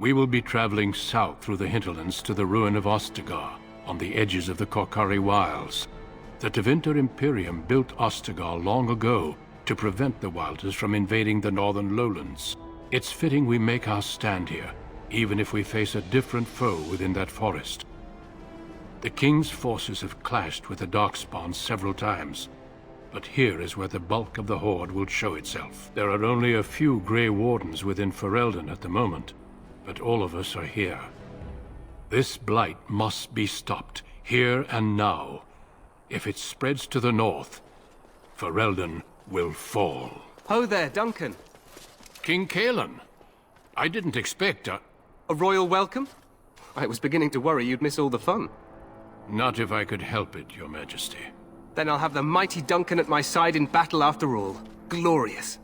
We will be traveling south through the hinterlands to the ruin of Ostagar, on the edges of the Korkari Wilds. The Tevinter Imperium built Ostagar long ago to prevent the Wilders from invading the northern lowlands. It's fitting we make our stand here, even if we face a different foe within that forest. The King's forces have clashed with the Darkspawn several times, but here is where the bulk of the Horde will show itself. There are only a few Grey Wardens within Ferelden at the moment, but all of us are here. This blight must be stopped, here and now. If it spreads to the north, Ferelden will fall. Ho there, Duncan. King Kaelan. I didn't expect a royal welcome? I was beginning to worry you'd miss all the fun. Not if I could help it, Your Majesty. Then I'll have the mighty Duncan at my side in battle after all. Glorious.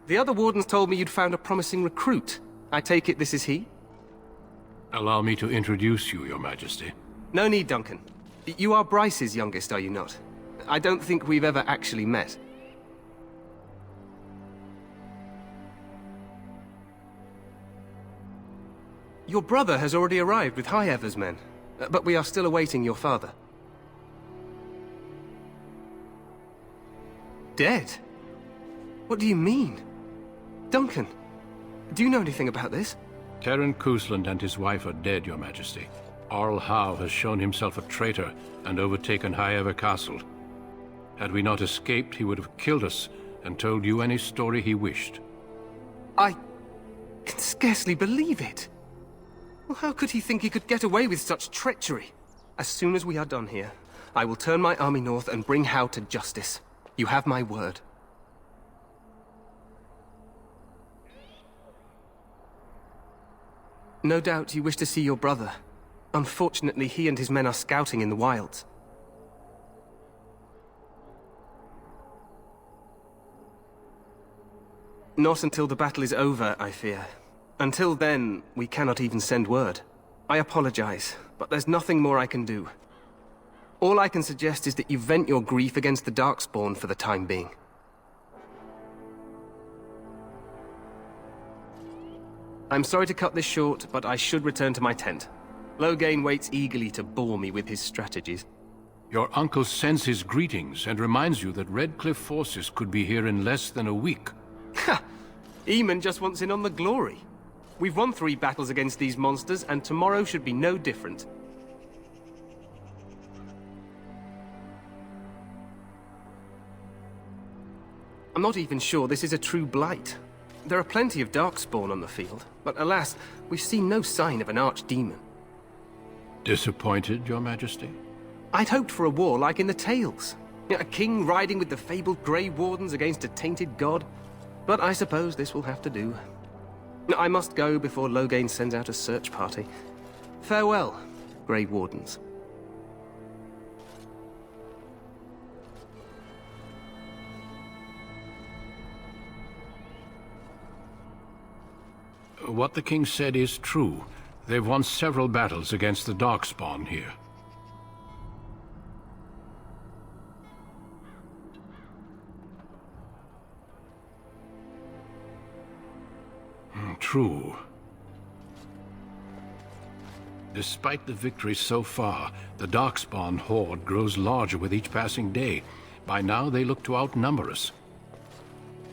The other wardens told me you'd found a promising recruit. I take it this is he? Allow me to introduce you, Your Majesty. No need, Duncan. You are Bryce's youngest, are you not? I don't think we've ever actually met. Your brother has already arrived with High Ever's men, but we are still awaiting your father. Dead? What do you mean? Duncan, do you know anything about this? Terran Cousland and his wife are dead, Your Majesty. Arl Howe has shown himself a traitor and overtaken High Ever Castle. Had we not escaped, he would have killed us and told you any story he wished. I can scarcely believe it. Well, how could he think he could get away with such treachery? As soon as we are done here, I will turn my army north and bring Howe to justice. You have my word. No doubt you wish to see your brother. Unfortunately, he and his men are scouting in the wilds. Not until the battle is over, I fear. Until then, we cannot even send word. I apologize, but there's nothing more I can do. All I can suggest is that you vent your grief against the Darkspawn for the time being. I'm sorry to cut this short, but I should return to my tent. Loghain waits eagerly to bore me with his strategies. Your uncle sends his greetings and reminds you that Redcliffe forces could be here in less than a week. Ha! Eamon just wants in on the glory. We've won 3 battles against these monsters, and tomorrow should be no different. I'm not even sure this is a true blight. There are plenty of Darkspawn on the field, but alas, we've seen no sign of an archdemon. Disappointed, Your Majesty? I'd hoped for a war like in the tales. A king riding with the fabled Grey Wardens against a tainted god. But I suppose this will have to do. I must go before Loghain sends out a search party. Farewell, Grey Wardens. What the king said is true. They've won several battles against the Darkspawn here. True. Despite the victories so far, the Darkspawn horde grows larger with each passing day. By now, they look to outnumber us.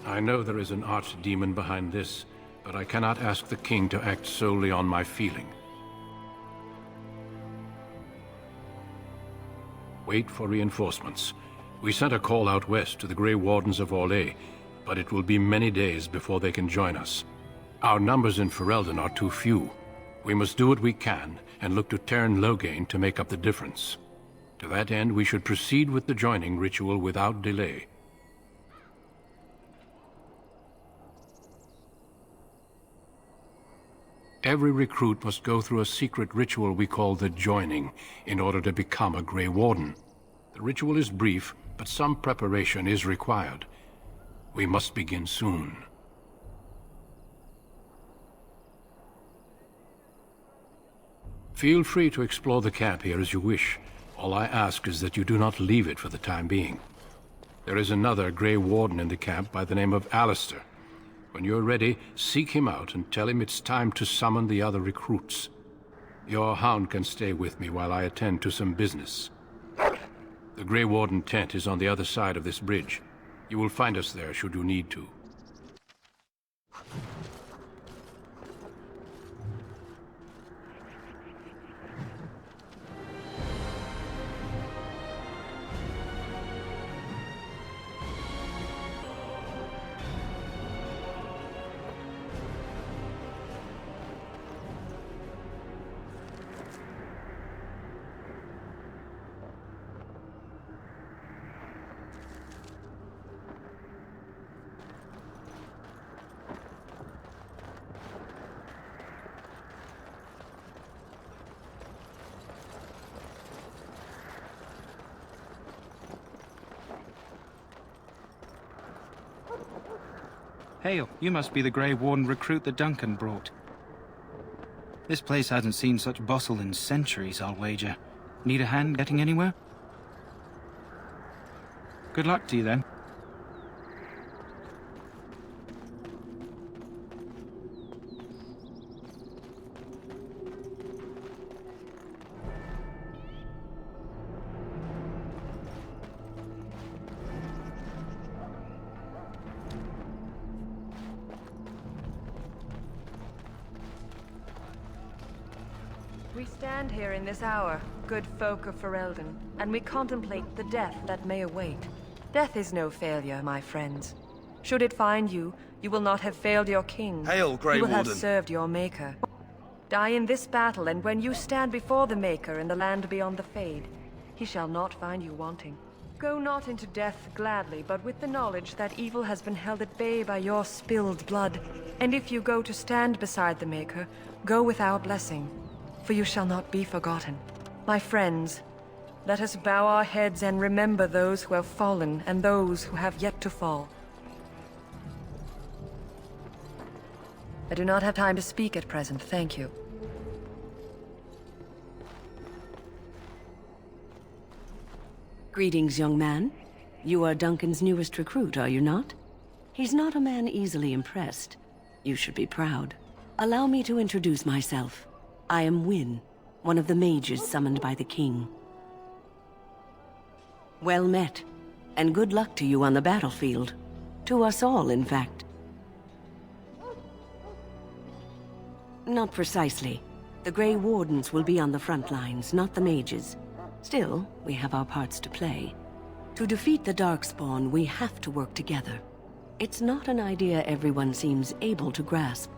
I know there is an archdemon behind this, but I cannot ask the king to act solely on my feeling. Wait for reinforcements. We sent a call out west to the Grey Wardens of Orlais, but it will be many days before they can join us. Our numbers in Ferelden are too few. We must do what we can and look to Terran Loghain to make up the difference. To that end, we should proceed with the joining ritual without delay. Every recruit must go through a secret ritual we call the Joining in order to become a Grey Warden. The ritual is brief, but some preparation is required. We must begin soon. Feel free to explore the camp here as you wish. All I ask is that you do not leave it for the time being. There is another Grey Warden in the camp by the name of Alistair. When you're ready, seek him out and tell him it's time to summon the other recruits. Your hound can stay with me while I attend to some business. The Grey Warden tent is on the other side of this bridge. You will find us there should you need to. Hail, you must be the Grey Warden recruit that Duncan brought. This place hasn't seen such bustle in centuries, I'll wager. Need a hand getting anywhere? Good luck to you, then. We stand here in this hour, good folk of Ferelden, and we contemplate the death that may await. Death is no failure, my friends. Should it find you, you will not have failed your king. Hail, Grey You will have Warden. served your maker. Die in this battle, and when you stand before the maker in the land beyond the Fade, he shall not find you wanting. Go not into death gladly, but with the knowledge that evil has been held at bay by your spilled blood. And if you go to stand beside the maker, go with our blessing, for you shall not be forgotten. My friends, let us bow our heads and remember those who have fallen and those who have yet to fall. I do not have time to speak at present, thank you. Greetings, young man. You are Duncan's newest recruit, are you not? He's not a man easily impressed. You should be proud. Allow me to introduce myself. I am f.u.n, one of the mages summoned by the king. Well met, and good luck to you on the battlefield. To us all, in fact. Not precisely. The Grey Wardens will be on the front lines, not the mages. Still, we have our parts to play. To defeat the Darkspawn, we have to work together. It's not an idea everyone seems able to grasp.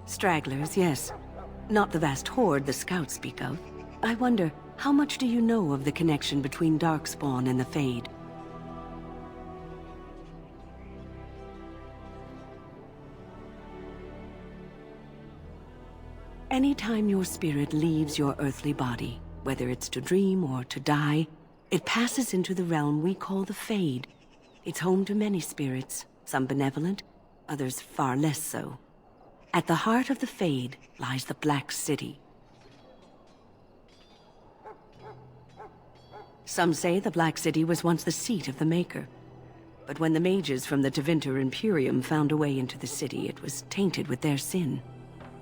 Stragglers, yes. Not the vast horde the scouts speak of. I wonder, how much do you know of the connection between Darkspawn and the Fade? Anytime your spirit leaves your earthly body, whether it's to dream or to die, it passes into the realm we call the Fade. It's home to many spirits, some benevolent, others far less so. At the heart of the Fade lies the Black City. Some say the Black City was once the seat of the Maker. But when the mages from the Tevinter Imperium found a way into the city, it was tainted with their sin.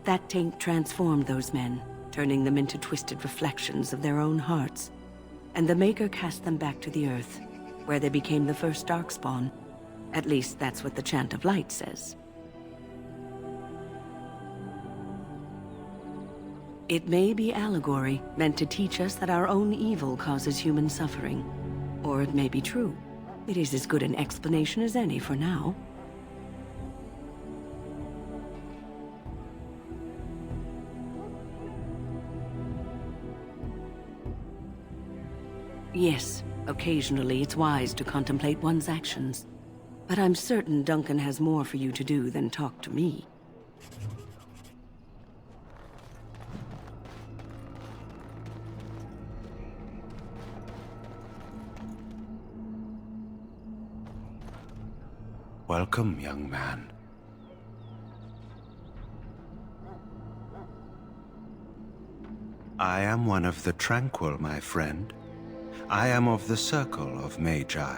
That taint transformed those men, turning them into twisted reflections of their own hearts. And the Maker cast them back to the Earth, where they became the first Darkspawn. At least that's what the Chant of Light says. It may be allegory, meant to teach us that our own evil causes human suffering. Or it may be true. It is as good an explanation as any for now. Yes, occasionally it's wise to contemplate one's actions. But I'm certain Duncan has more for you to do than talk to me. Welcome, young man. I am one of the Tranquil, my friend. I am of the Circle of Magi.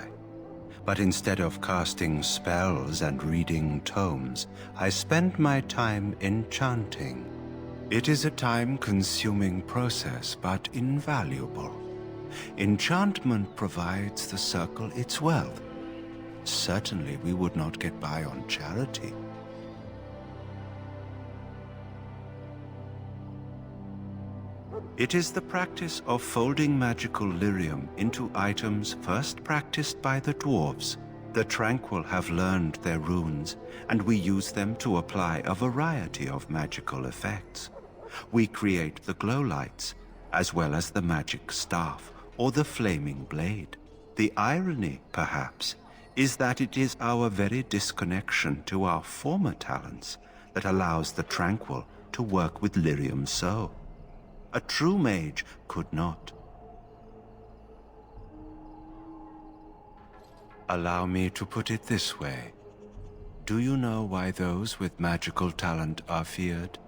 But instead of casting spells and reading tomes, I spend my time enchanting. It is a time-consuming process, but invaluable. Enchantment provides the circle its wealth. Certainly we would not get by on charity. It is the practice of folding magical lyrium into items first practiced by the dwarves. The Tranquil have learned their runes, and we use them to apply a variety of magical effects. We create the glow lights, as well as the magic staff or the flaming blade. The irony, perhaps, is that it is our very disconnection to our former talents that allows the Tranquil to work with lyrium so. A true mage could not. Allow me to put it this way. Do you know why those with magical talent are feared?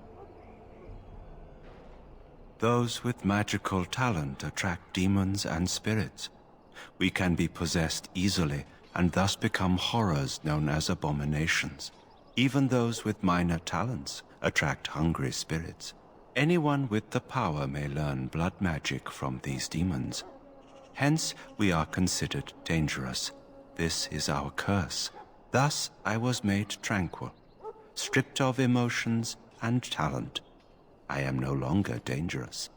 Those with magical talent attract demons and spirits. We can be possessed easily and thus become horrors known as abominations. Even those with minor talents attract hungry spirits. Anyone with the power may learn blood magic from these demons. Hence, we are considered dangerous. This is our curse. Thus, I was made tranquil, stripped of emotions and talent. I am no longer dangerous.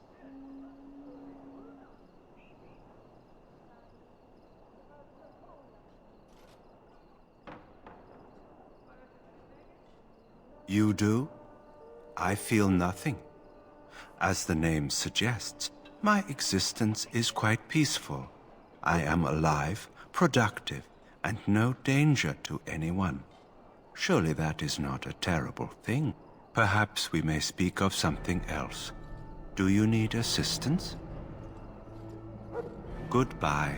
You do? I feel nothing. As the name suggests, my existence is quite peaceful. I am alive, productive, and no danger to anyone. Surely that is not a terrible thing. Perhaps we may speak of something else. Do you need assistance? Goodbye.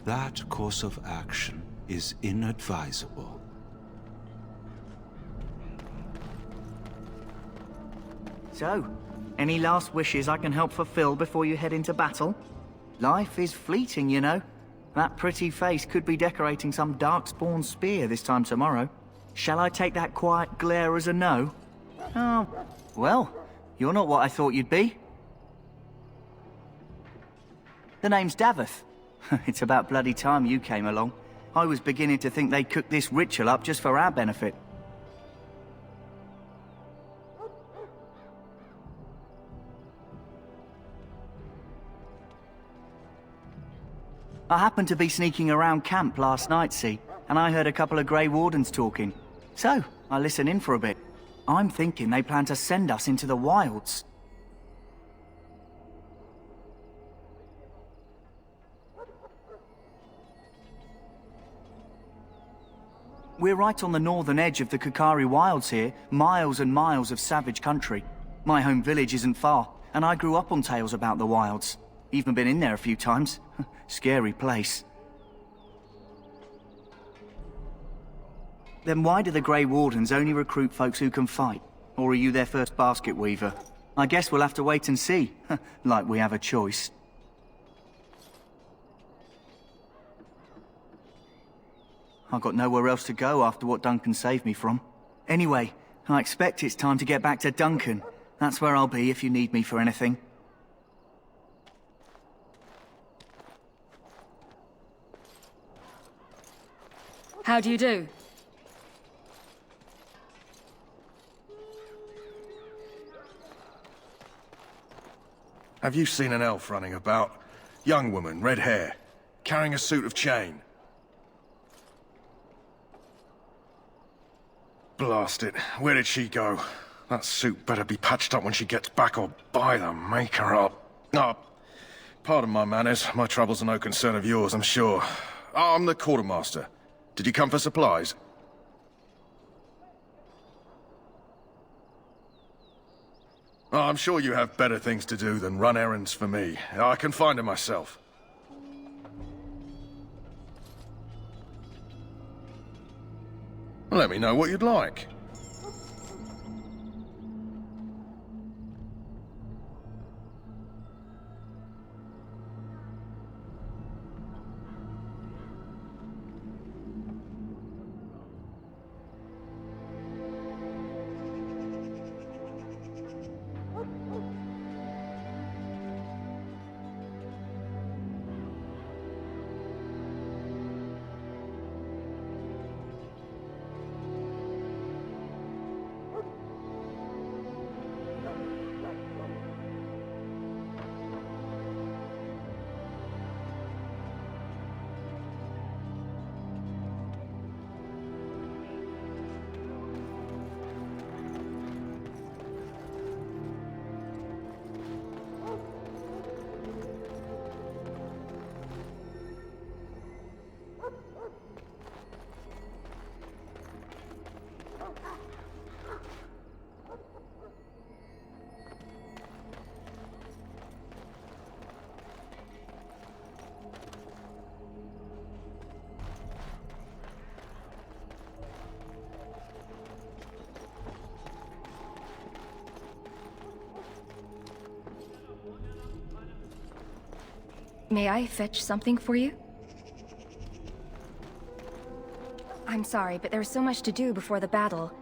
That course of action is inadvisable. So, any last wishes I can help fulfill before you head into battle? Life is fleeting, you know. That pretty face could be decorating some darkspawn spear this time tomorrow. Shall I take that quiet glare as a no? Oh, well, you're not what I thought you'd be. The name's Daveth. It's about bloody time you came along. I was beginning to think they cooked this ritual up just for our benefit. I happened to be sneaking around camp last night, see, and I heard a couple of Grey Wardens talking. So, I listened in for a bit. I'm thinking they plan to send us into the wilds. We're right on the northern edge of the Kokari Wilds here, miles and miles of savage country. My home village isn't far, and I grew up on tales about the wilds. Even been in there a few times. Scary place. Then why do the Grey Wardens only recruit folks who can fight? Or are you their first basket weaver? I guess we'll have to wait and see. Like we have a choice. I've got nowhere else to go after what Duncan saved me from. Anyway, I expect it's time to get back to Duncan. That's where I'll be if you need me for anything. How do you do? Have you seen an elf running about? Young woman, red hair, carrying a suit of chain. Blast it. Where did she go? That suit better be patched up when she gets back, or by the maker up. Oh, pardon my manners. My troubles are no concern of yours, I'm sure. Oh, I'm the quartermaster. Did you come for supplies? Oh, I'm sure you have better things to do than run errands for me. I can find them myself. Let me know what you'd like. May I fetch something for you? I'm sorry, but there's so much to do before the battle.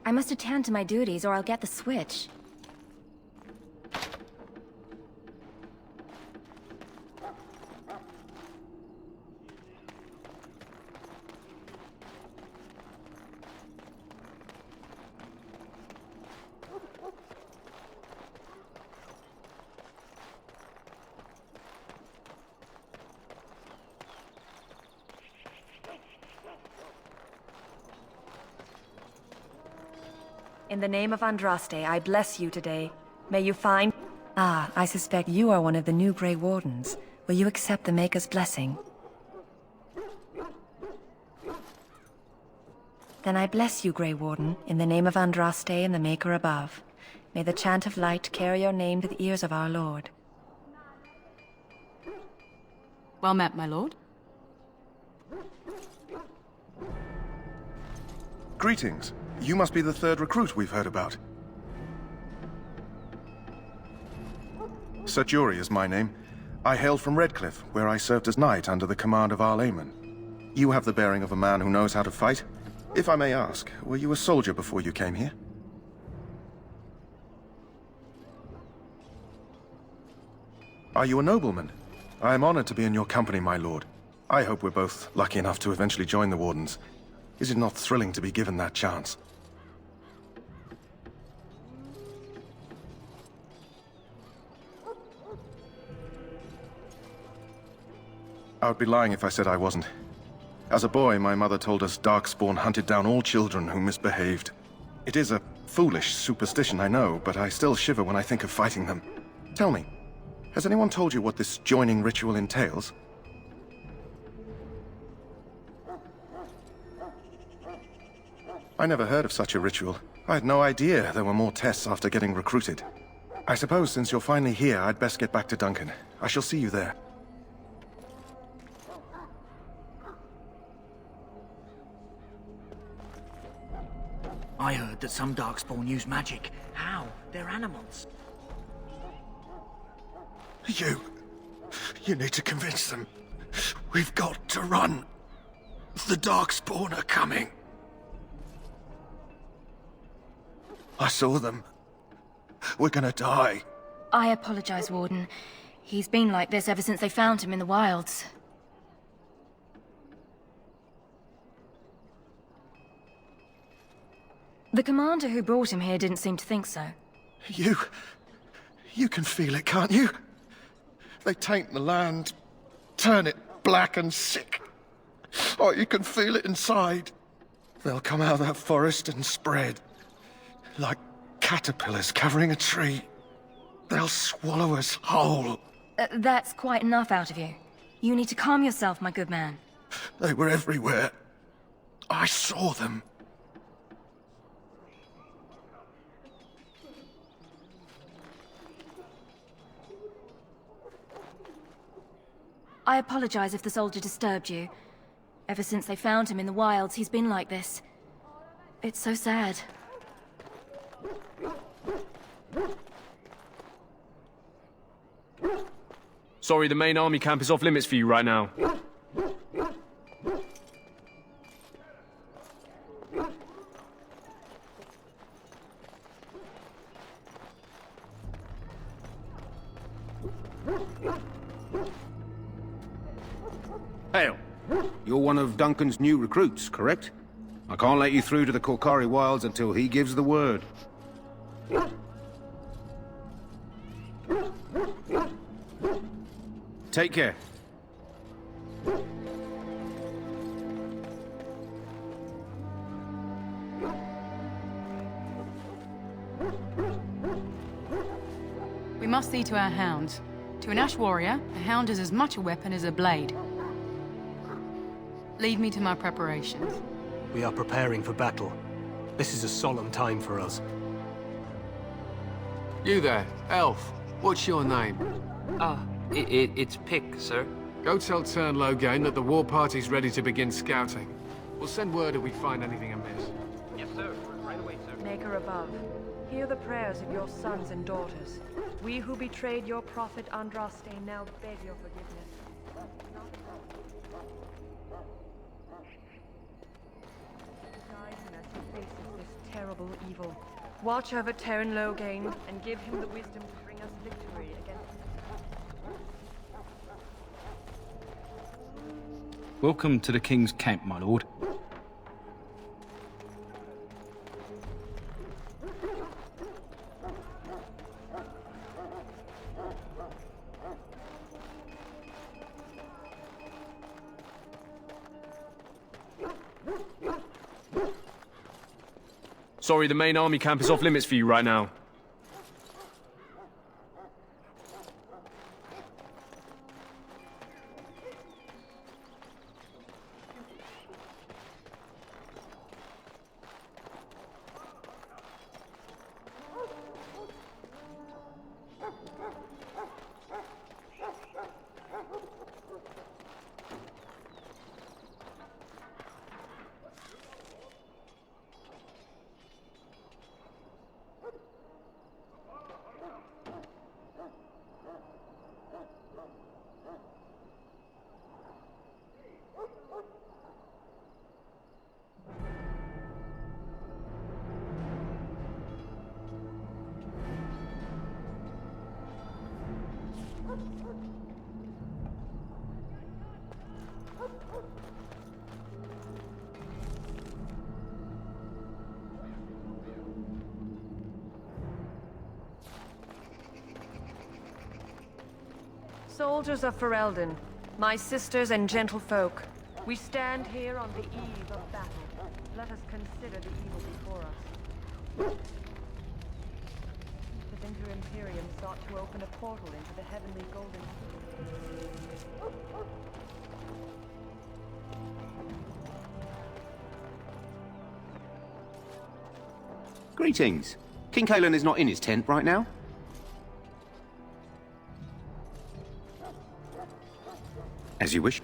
I must attend to my duties or I'll get the switch. In the name of Andraste, I bless you today. May you find... Ah, I suspect you are one of the new Grey Wardens. Will you accept the Maker's blessing? Then I bless you, Grey Warden, in the name of Andraste and the Maker above. May the chant of light carry your name to the ears of our Lord. Well met, my lord. Greetings. You must be the third recruit we've heard about. Sir Jury is my name. I hail from Redcliffe, where I served as knight under the command of Arl Aemon. You have the bearing of a man who knows how to fight. If I may ask, were you a soldier before you came here? Are you a nobleman? I am honored to be in your company, my lord. I hope we're both lucky enough to eventually join the Wardens. Is it not thrilling to be given that chance? I would be lying if I said I wasn't. As a boy, my mother told us Darkspawn hunted down all children who misbehaved. It is a foolish superstition, I know, but I still shiver when I think of fighting them. Tell me, has anyone told you what this joining ritual entails? I never heard of such a ritual. I had no idea there were more tests after getting recruited. I suppose since you're finally here, I'd best get back to Duncan. I shall see you there. I heard that some Darkspawn use magic. How? They're animals. You need to convince them. We've got to run. The Darkspawn are coming. I saw them. We're gonna die. I apologize, Warden. He's been like this ever since they found him in the wilds. The commander who brought him here didn't seem to think so. You can feel it, can't you? They taint the land, turn it black and sick. Oh, you can feel it inside. They'll come out of that forest and spread. Like caterpillars covering a tree. They'll swallow us whole. That's quite enough out of you. You need to calm yourself, my good man. They were everywhere. I saw them. I apologize if the soldier disturbed you. Ever since they found him in the wilds, he's been like this. It's so sad. Sorry, the main army camp is off limits for you right now. Hail. You're one of Duncan's new recruits, correct? I can't let you through to the Korkari Wilds until he gives the word. Take care. We must see to our hounds. To an Ash warrior, a hound is as much a weapon as a blade. Lead me to my preparations. We are preparing for battle. This is a solemn time for us. You there, elf. What's your name? It's Pick, sir. Go tell Tern Loghain that the war party's ready to begin scouting. We'll send word if we find anything amiss. Yes, sir. Right away, sir. Maker above, hear the prayers of your sons and daughters. We who betrayed your prophet Andraste now beg your forgiveness. terrible evil. Watch over Terran Loghain and give him the wisdom to bring us victory against... Welcome to the King's Camp, my lord. Sorry, the main army camp is off limits for you right now. Soldiers of Ferelden, my sisters and gentlefolk, we stand here on the eve of battle. Let us consider the evil before us. The Winter Imperium sought to open a portal into the heavenly golden city. Greetings. King Kalen is not in his tent right now? As you wish.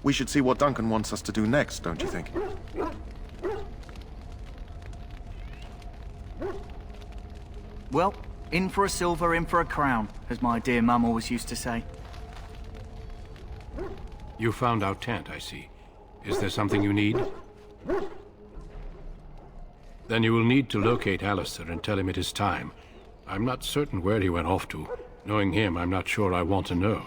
We should see what Duncan wants us to do next, don't you think? Well, in for a silver, in for a crown, as my dear mum always used to say. You found our tent, I see. Is there something you need? Then you will need to locate Alistair and tell him it is time. I'm not certain where he went off to. Knowing him, I'm not sure I want to know.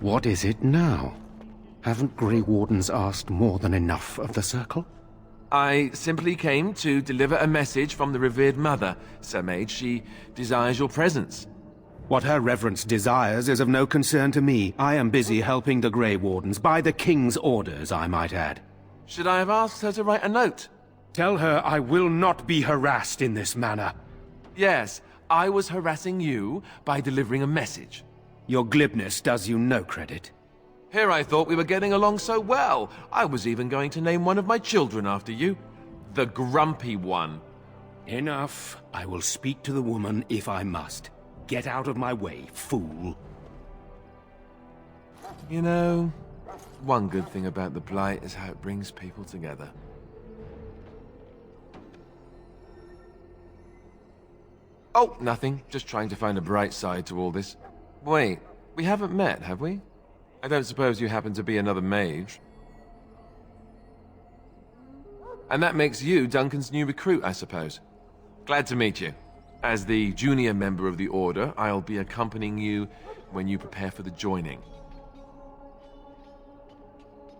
What is it now? Haven't Grey Wardens asked more than enough of the Circle? I simply came to deliver a message from the revered mother, Sir Mage. She desires your presence. What her reverence desires is of no concern to me. I am busy helping the Grey Wardens, by the King's orders, I might add. Should I have asked her to write a note? Tell her I will not be harassed in this manner. Yes, I was harassing you by delivering a message. Your glibness does you no credit. Here I thought we were getting along so well. I was even going to name one of my children after you. The Grumpy One. Enough. I will speak to the woman if I must. Get out of my way, fool. You know, one good thing about the Blight is how it brings people together. Oh, nothing. Just trying to find a bright side to all this. Wait, we haven't met, have we? I don't suppose you happen to be another mage. And that makes you Duncan's new recruit, I suppose. Glad to meet you. As the junior member of the Order, I'll be accompanying you when you prepare for the joining.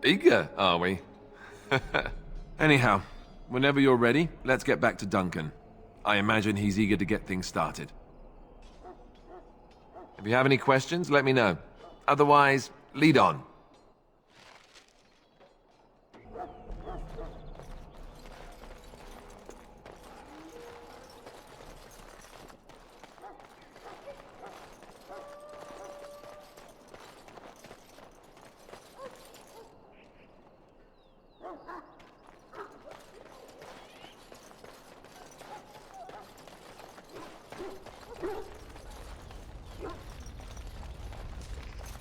Eager, are we? Anyhow, whenever you're ready, let's get back to Duncan. I imagine he's eager to get things started. If you have any questions, let me know. Otherwise, lead on.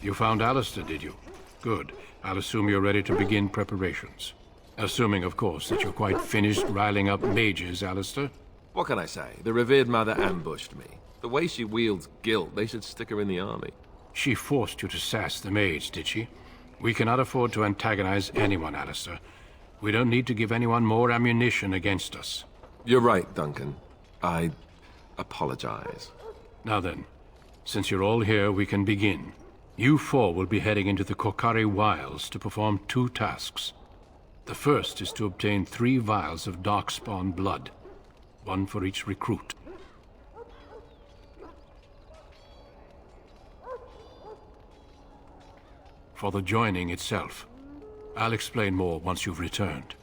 You found Alistair, did you? Good. I'll assume you're ready to begin preparations. Assuming, of course, that you're quite finished riling up mages, Alistair. What can I say? The revered mother ambushed me. The way she wields guilt, they should stick her in the army. She forced you to sass the mage, did she? We cannot afford to antagonize anyone, Alistair. We don't need to give anyone more ammunition against us. You're right, Duncan. I apologize. Now then, since you're all here, we can begin. You four will be heading into the Korcari Wilds to perform 2 tasks. The first is to obtain 3 vials of Darkspawn blood, 1 for each recruit. For the joining itself, I'll explain more once you've returned.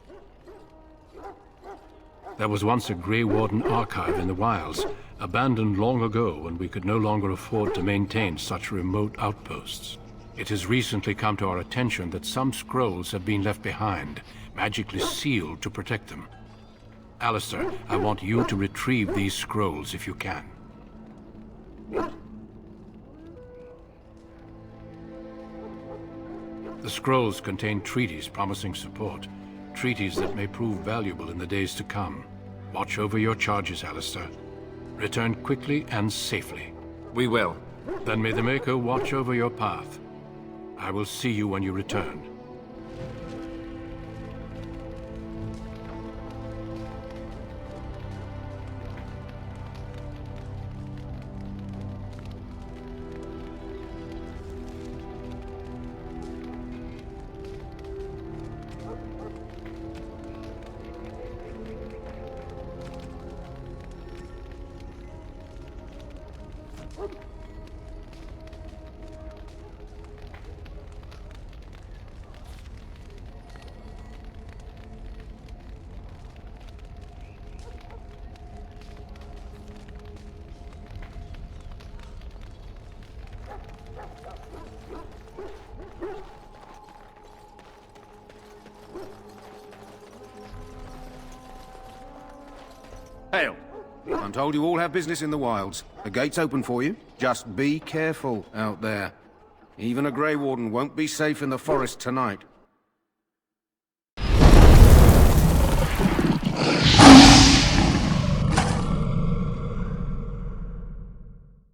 There was once a Grey Warden archive in the wilds, abandoned long ago when we could no longer afford to maintain such remote outposts. It has recently come to our attention that some scrolls have been left behind, magically sealed to protect them. Alistair, I want you to retrieve these scrolls if you can. The scrolls contain treaties promising support, treaties that may prove valuable in the days to come. Watch over your charges, Alistair. Return quickly and safely. We will. Then may the Maker watch over your path. I will see you when you return. Hail! I'm told you all have business in the wilds. The gate's open for you. Just be careful out there. Even a Grey Warden won't be safe in the forest tonight.